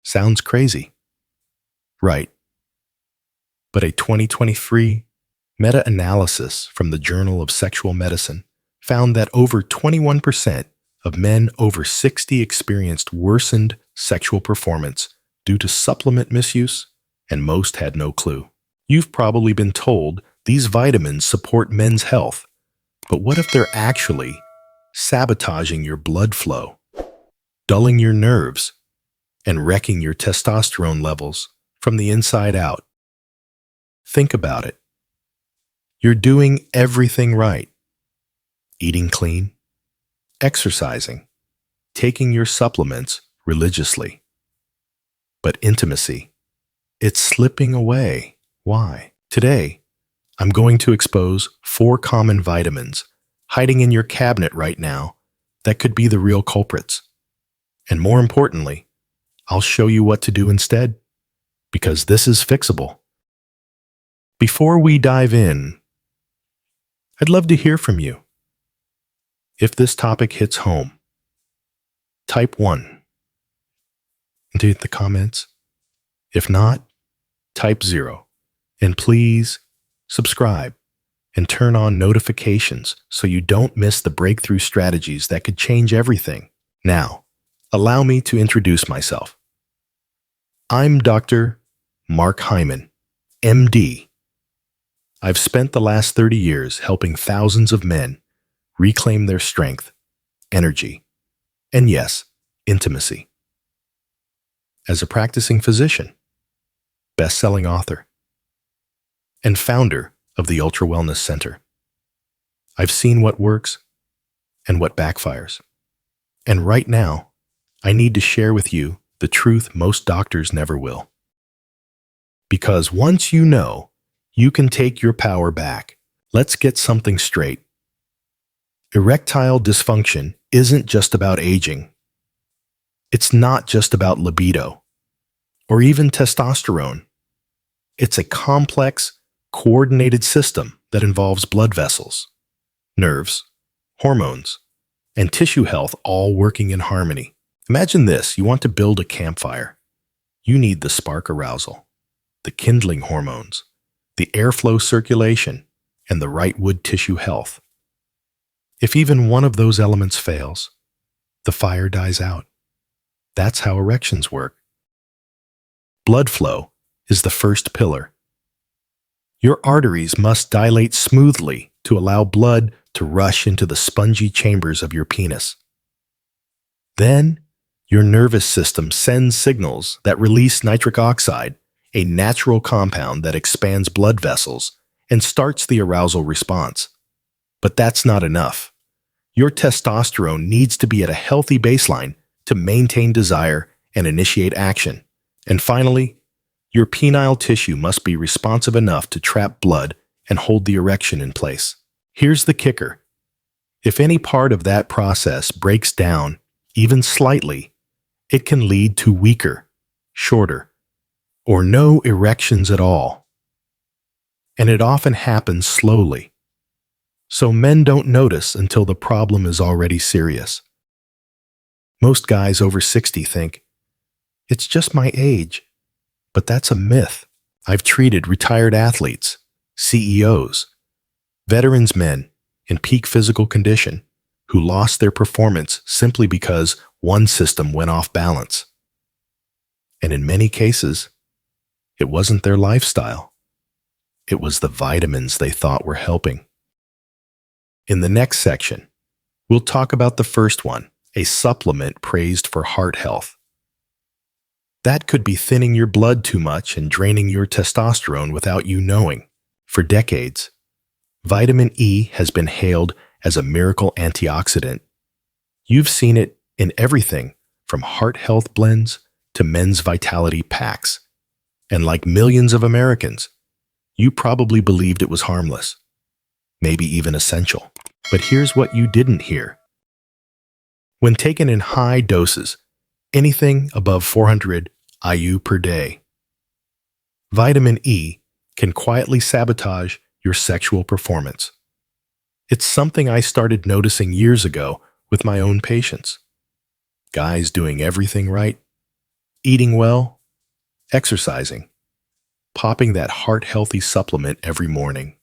Sounds crazy, right? But a 2023 meta-analysis from the Journal of Sexual Medicine found that over 21% of men over 60 experienced worsened sexual performance due to supplement misuse, and most had no clue. You've probably been told these vitamins support men's health, but what if they're actually sabotaging your blood flow, dulling your nerves, and wrecking your testosterone levels from the inside out? Think about it. You're doing everything right. Eating clean, exercising, taking your supplements religiously. But intimacy, it's slipping away. Why? Today, I'm going to expose 4 common vitamins hiding in your cabinet right now that could be the real culprits. And more importantly, I'll show you what to do instead, because this is fixable. Before we dive in, I'd love to hear from you. If this topic hits home, type 1 into the comments. If not, type 0. And please subscribe and turn on notifications so you don't miss the breakthrough strategies that could change everything. Now, allow me to introduce myself. I'm Dr. Mark Hyman, MD. I've spent the last 30 years helping thousands of men reclaim their strength, energy, and yes, intimacy. As a practicing physician, best-selling author, and founder of the Ultra Wellness Center, I've seen what works and what backfires. And right now, I need to share with you the truth most doctors never will. Because once you know, you can take your power back. Let's get something straight. Erectile dysfunction isn't just about aging. It's not just about libido or even testosterone. It's a complex, coordinated system that involves blood vessels, nerves, hormones, and tissue health all working in harmony. Imagine this: you want to build a campfire. You need the spark arousal, the kindling hormones, the airflow circulation, and the right wood tissue health. If even one of those elements fails, the fire dies out. That's how erections work. Blood flow is the first pillar. Your arteries must dilate smoothly to allow blood to rush into the spongy chambers of your penis. Then, your nervous system sends signals that release nitric oxide, a natural compound that expands blood vessels and starts the arousal response. But that's not enough. Your testosterone needs to be at a healthy baseline to maintain desire and initiate action. And finally, your penile tissue must be responsive enough to trap blood and hold the erection in place. Here's the kicker. If any part of that process breaks down, even slightly, it can lead to weaker, shorter, or no erections at all. And it often happens slowly. So men don't notice until the problem is already serious. Most guys over 60 think, it's just my age. But that's a myth. I've treated retired athletes, CEOs, veterans men in peak physical condition who lost their performance simply because one system went off balance. And in many cases, it wasn't their lifestyle. It was the vitamins they thought were helping. In the next section, we'll talk about the first one, a supplement praised for heart health. That could be thinning your blood too much and draining your testosterone without you knowing. For decades, vitamin E has been hailed as a miracle antioxidant. You've seen it in everything from heart health blends to men's vitality packs. And like millions of Americans, you probably believed it was harmless, maybe even essential. But here's what you didn't hear. When taken in high doses, anything above 400 IU per day, vitamin E can quietly sabotage your sexual performance. It's something I started noticing years ago with my own patients. Guys doing everything right, eating well, exercising, popping that heart-healthy supplement every morning,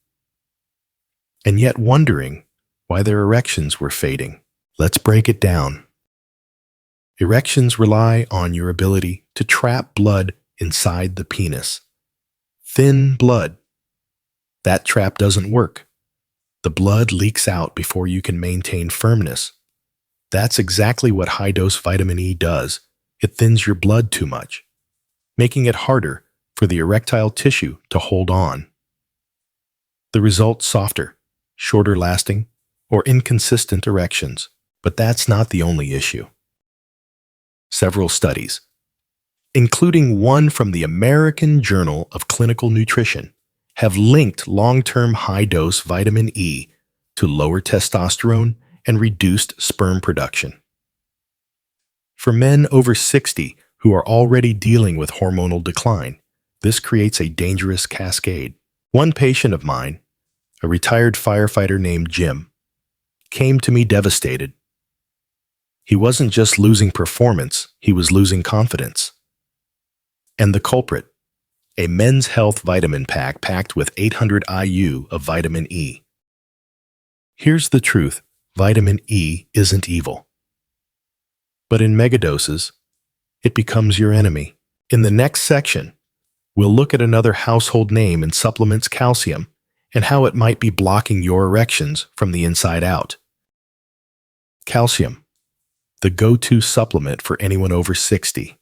and yet wondering why their erections were fading. Let's break it down. Erections rely on your ability to trap blood inside the penis. Thin blood. That trap doesn't work. The blood leaks out before you can maintain firmness. That's exactly what high-dose vitamin E does. It thins your blood too much, making it harder for the erectile tissue to hold on. The result: softer, shorter lasting, or inconsistent erections. But that's not the only issue. Several studies, including one from the American Journal of Clinical Nutrition, have linked long-term high-dose vitamin E to lower testosterone and reduced sperm production. For men over 60 who are already dealing with hormonal decline, this creates a dangerous cascade. One patient of mine, a retired firefighter named Jim, came to me devastated. He wasn't just losing performance, he was losing confidence. And the culprit: a Men's Health vitamin pack packed with 800 IU of vitamin E. Here's the truth: vitamin E isn't evil. But in megadoses, it becomes your enemy. In the next section, we'll look at another household name in supplements: calcium, and how it might be blocking your erections from the inside out. Calcium, the go-to supplement for anyone over 60.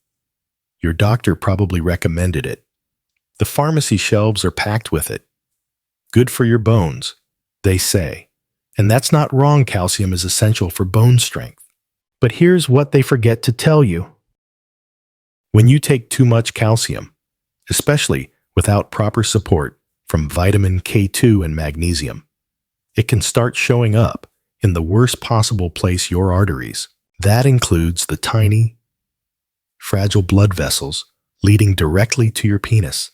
Your doctor probably recommended it. The pharmacy shelves are packed with it. Good for your bones, they say. And that's not wrong. Calcium is essential for bone strength. But here's what they forget to tell you. When you take too much calcium, especially without proper support from vitamin K2 and magnesium, it can start showing up in the worst possible place: your arteries. That includes the tiny, fragile blood vessels leading directly to your penis.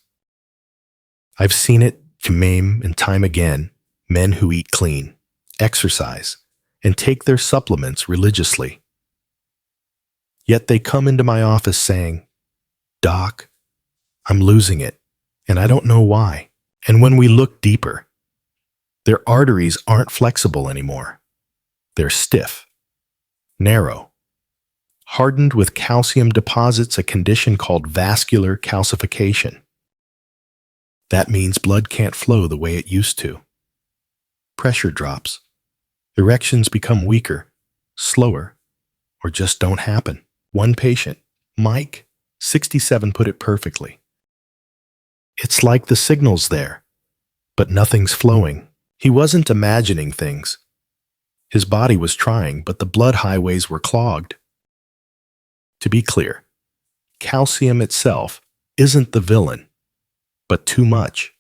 I've seen it time and time again: men who eat clean, exercise, and take their supplements religiously. Yet they come into my office saying, "Doc, I'm losing it, and I don't know why." And when we look deeper, their arteries aren't flexible anymore. They're stiff, narrow, hardened with calcium deposits, a condition called vascular calcification. That means blood can't flow the way it used to. Pressure drops. Erections become weaker, slower, or just don't happen. One patient, Mike, 67, put it perfectly. It's like the signal's there, but nothing's flowing. He wasn't imagining things. His body was trying, but the blood highways were clogged. To be clear, calcium itself isn't the villain, but too much,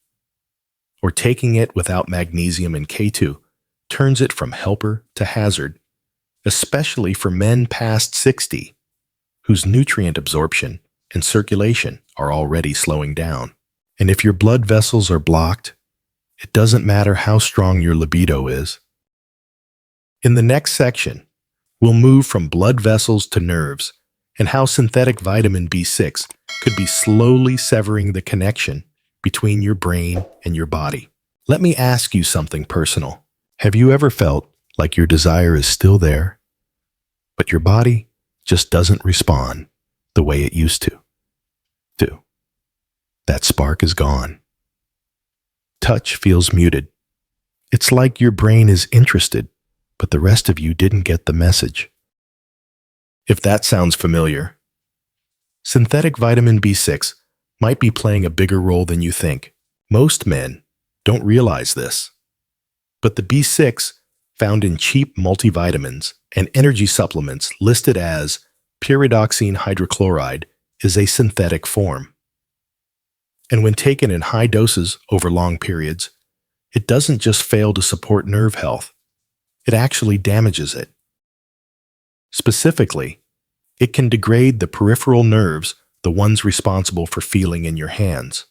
or taking it without magnesium and K2, turns it from helper to hazard, especially for men past 60, whose nutrient absorption and circulation are already slowing down. And if your blood vessels are blocked, it doesn't matter how strong your libido is. In the next section, we'll move from blood vessels to nerves, and how synthetic vitamin B6 could be slowly severing the connection between your brain and your body. Let me ask you something personal. Have you ever felt like your desire is still there, but your body just doesn't respond the way it used to? That spark is gone. Touch feels muted. It's like your brain is interested, but the rest of you didn't get the message. If that sounds familiar, synthetic vitamin B6 might be playing a bigger role than you think. Most men don't realize this, but the B6 found in cheap multivitamins and energy supplements listed as pyridoxine hydrochloride is a synthetic form. And when taken in high doses over long periods, it doesn't just fail to support nerve health, it actually damages it. Specifically, it can degrade the peripheral nerves, the ones responsible for feeling in your hands,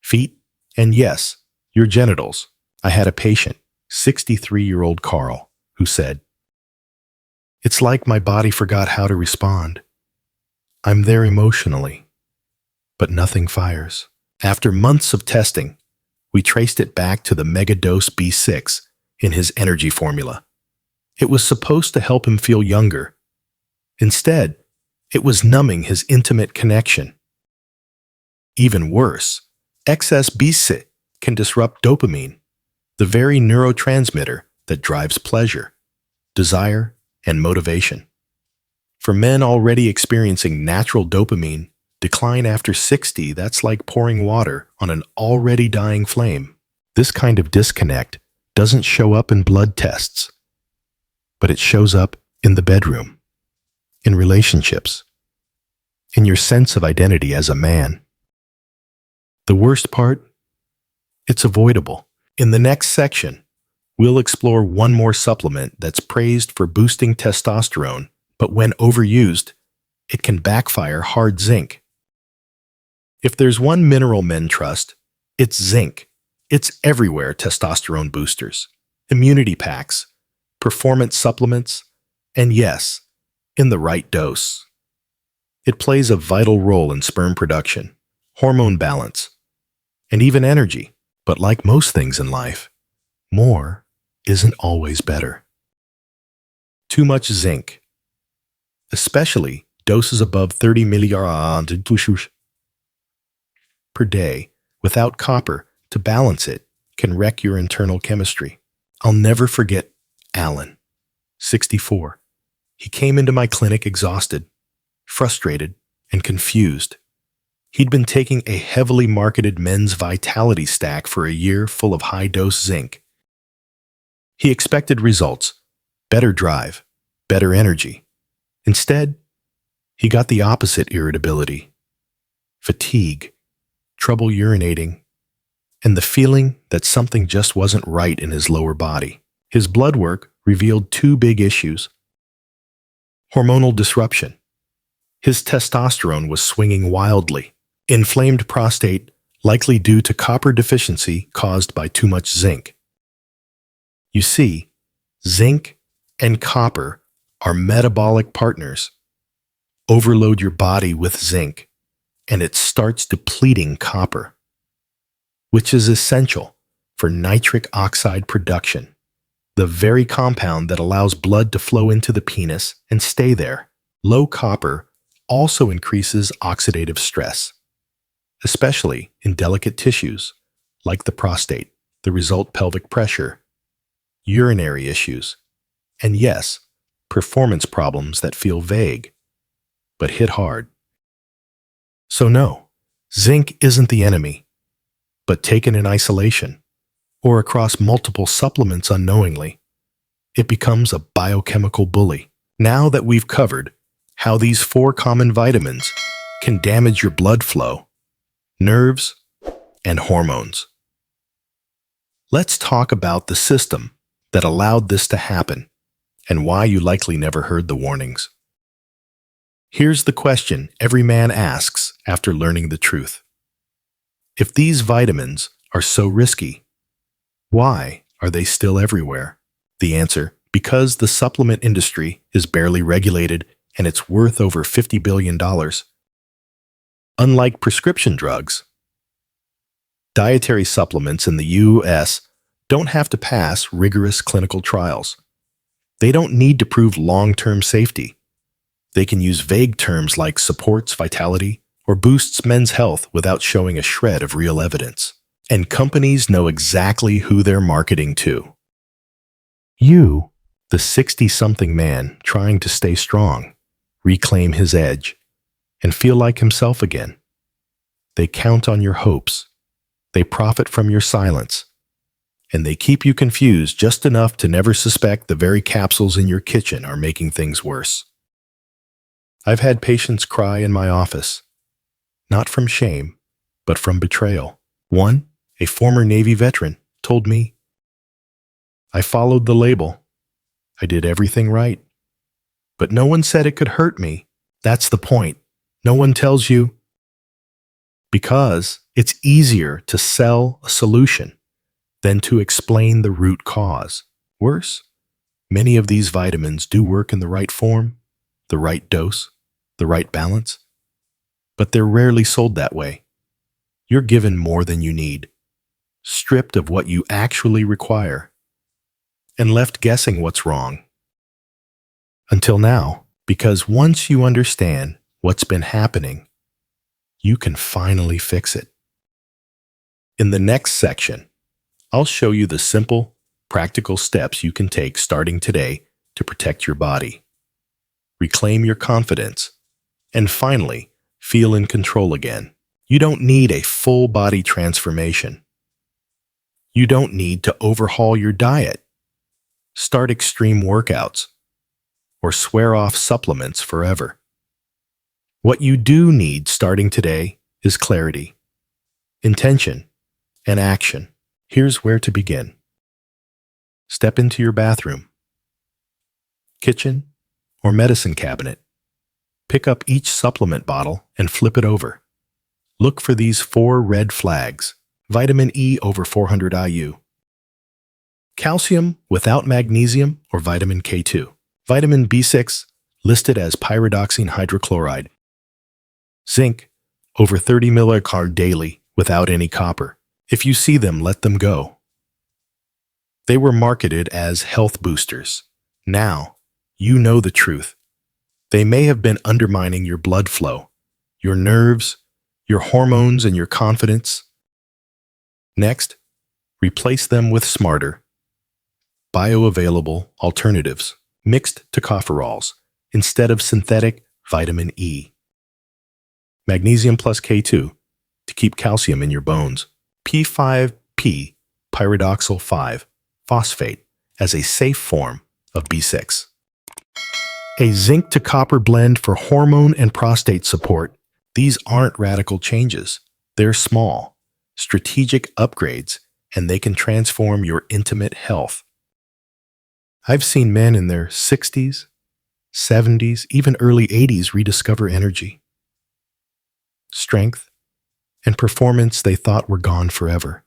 feet, and yes, your genitals. I had a patient, 63-year-old Carl, who said, "It's like my body forgot how to respond. I'm there emotionally, but nothing fires. After months of testing, we traced it back to the megadose B6 in his energy formula. It was supposed to help him feel younger. Instead, it was numbing his intimate connection. Even worse, excess B6 can disrupt dopamine, the very neurotransmitter that drives pleasure, desire, and motivation. For men already experiencing natural dopamine decline after 60, that's like pouring water on an already dying flame. This kind of disconnect doesn't show up in blood tests, but it shows up in the bedroom, in relationships, in your sense of identity as a man. The worst part? It's avoidable. In the next section, we'll explore one more supplement that's praised for boosting testosterone, but when overused, it can backfire hard. Zinc. If there's one mineral men trust, it's zinc. It's everywhere: testosterone boosters, immunity packs, performance supplements, and yes, in the right dose. It plays a vital role in sperm production, hormone balance, and even energy. But like most things in life, more isn't always better. Too much zinc, especially doses above 30 mg per day without copper to balance it, can wreck your internal chemistry. I'll never forget Alan, 64. He came into my clinic exhausted, frustrated, and confused. He'd been taking a heavily marketed men's vitality stack for a year full of high-dose zinc. He expected results: better drive, better energy. Instead, he got the opposite: irritability, fatigue, trouble urinating, and the feeling that something just wasn't right in his lower body. His blood work revealed two big issues: hormonal disruption. His testosterone was swinging wildly. Inflamed prostate, likely due to copper deficiency caused by too much zinc. You see, zinc and copper are metabolic partners. Overload your body with zinc, and it starts depleting copper, which is essential for nitric oxide production, the very compound that allows blood to flow into the penis and stay there. Low copper also increases oxidative stress, especially in delicate tissues like the prostate. The result: pelvic pressure, urinary issues, and yes, performance problems that feel vague but hit hard. So no, zinc isn't the enemy, but taken in isolation or across multiple supplements unknowingly, it becomes a biochemical bully. Now that we've covered how these 4 common vitamins can damage your blood flow, nerves, and hormones, let's talk about the system that allowed this to happen and why you likely never heard the warnings. Here's the question every man asks after learning the truth: if these vitamins are so risky, why are they still everywhere? The answer: because the supplement industry is barely regulated and it's worth over $50 billion. Unlike prescription drugs, dietary supplements in the U.S. don't have to pass rigorous clinical trials. They don't need to prove long-term safety. They can use vague terms like supports vitality or boosts men's health without showing a shred of real evidence. And companies know exactly who they're marketing to. You, the 60-something man trying to stay strong, reclaim his edge, and feel like himself again. They count on your hopes. They profit from your silence. And they keep you confused just enough to never suspect the very capsules in your kitchen are making things worse. I've had patients cry in my office, not from shame, but from betrayal. One, a former Navy veteran, told me, "I followed the label. I did everything right. But no one said it could hurt me." That's the point. No one tells you, because it's easier to sell a solution than to explain the root cause. Worse, many of these vitamins do work in the right form, the right dose, the right balance, but they're rarely sold that way. You're given more than you need, stripped of what you actually require, and left guessing what's wrong. Until now, because once you understand what's been happening, you can finally fix it. In the next section, I'll show you the simple, practical steps you can take starting today to protect your body, reclaim your confidence, and finally, feel in control again. You don't need a full body transformation. You don't need to overhaul your diet, start extreme workouts, or swear off supplements forever. What you do need starting today is clarity, intention, and action. Here's where to begin. Step into your bathroom, kitchen, or medicine cabinet. Pick up each supplement bottle and flip it over. Look for these 4 red flags. Vitamin E over 400 IU. Calcium without magnesium or vitamin K2. Vitamin B6 listed as pyridoxine hydrochloride. Zinc over 30 mg daily without any copper. If you see them, let them go. They were marketed as health boosters. Now, you know the truth. They may have been undermining your blood flow, your nerves, your hormones, and your confidence. Next, replace them with smarter, bioavailable alternatives, mixed tocopherols, instead of synthetic vitamin E. Magnesium plus K2 to keep calcium in your bones. P5P, pyridoxal 5, phosphate, as a safe form of B6. A zinc to copper blend for hormone and prostate support. These aren't radical changes. They're small, strategic upgrades, and they can transform your intimate health. I've seen men in their 60s, 70s, even early 80s rediscover energy, strength, and performance they thought were gone forever,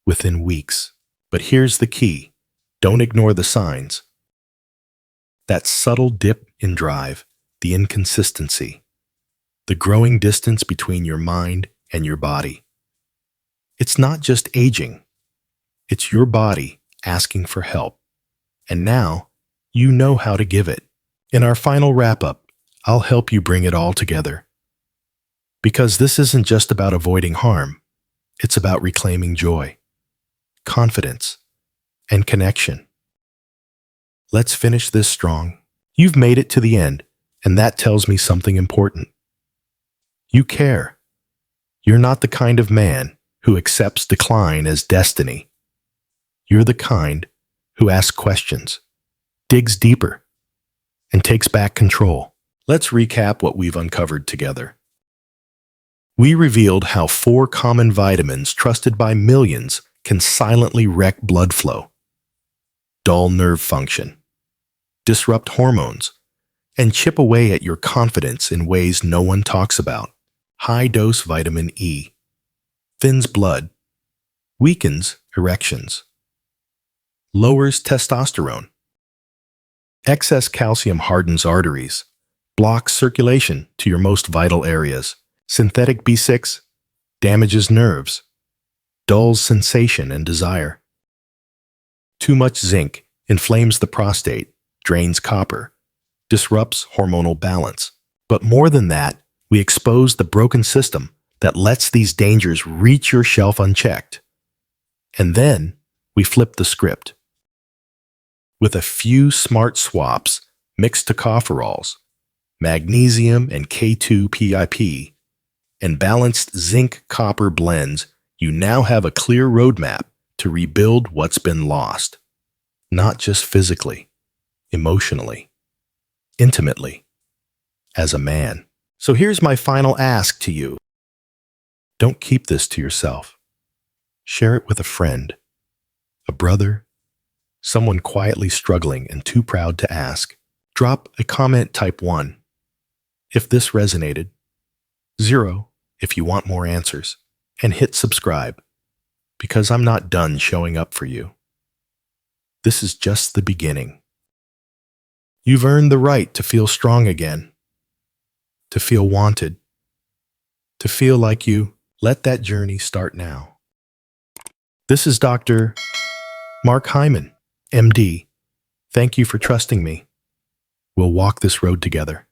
within weeks. But here's the key. Don't ignore the signs. That subtle dip in drive, the inconsistency, the growing distance between your mind and your body. It's not just aging. It's your body asking for help. And now, you know how to give it. In our final wrap-up, I'll help you bring it all together. Because this isn't just about avoiding harm. It's about reclaiming joy, confidence, and connection. Let's finish this strong. You've made it to the end, and that tells me something important. You care. You're not the kind of man who accepts decline as destiny. You're the kind who asks questions, digs deeper, and takes back control. Let's recap what we've uncovered together. We revealed how 4 common vitamins trusted by millions can silently wreck blood flow, dull nerve function, disrupt hormones, and chip away at your confidence in ways no one talks about. High-dose vitamin E thins blood, weakens erections, lowers testosterone. Excess calcium hardens arteries, blocks circulation to your most vital areas. Synthetic B6 damages nerves, dulls sensation and desire. Too much zinc inflames the prostate, drains copper, disrupts hormonal balance. But more than that, we expose the broken system that lets these dangers reach your shelf unchecked. And then we flip the script. With a few smart swaps, mixed tocopherols, magnesium and K2 PIP, and balanced zinc-copper blends, you now have a clear roadmap to rebuild what's been lost. Not just physically, emotionally, intimately, as a man. So here's my final ask to you. Don't keep this to yourself. Share it with a friend, a brother, someone quietly struggling and too proud to ask. Drop a comment, type 1 if this resonated, 0 if you want more answers, and hit subscribe, because I'm not done showing up for you. This is just the beginning. You've earned the right to feel strong again, to feel wanted, to feel like you. Let that journey start now. This is Dr. Mark Hyman, MD. Thank you for trusting me. We'll walk this road together.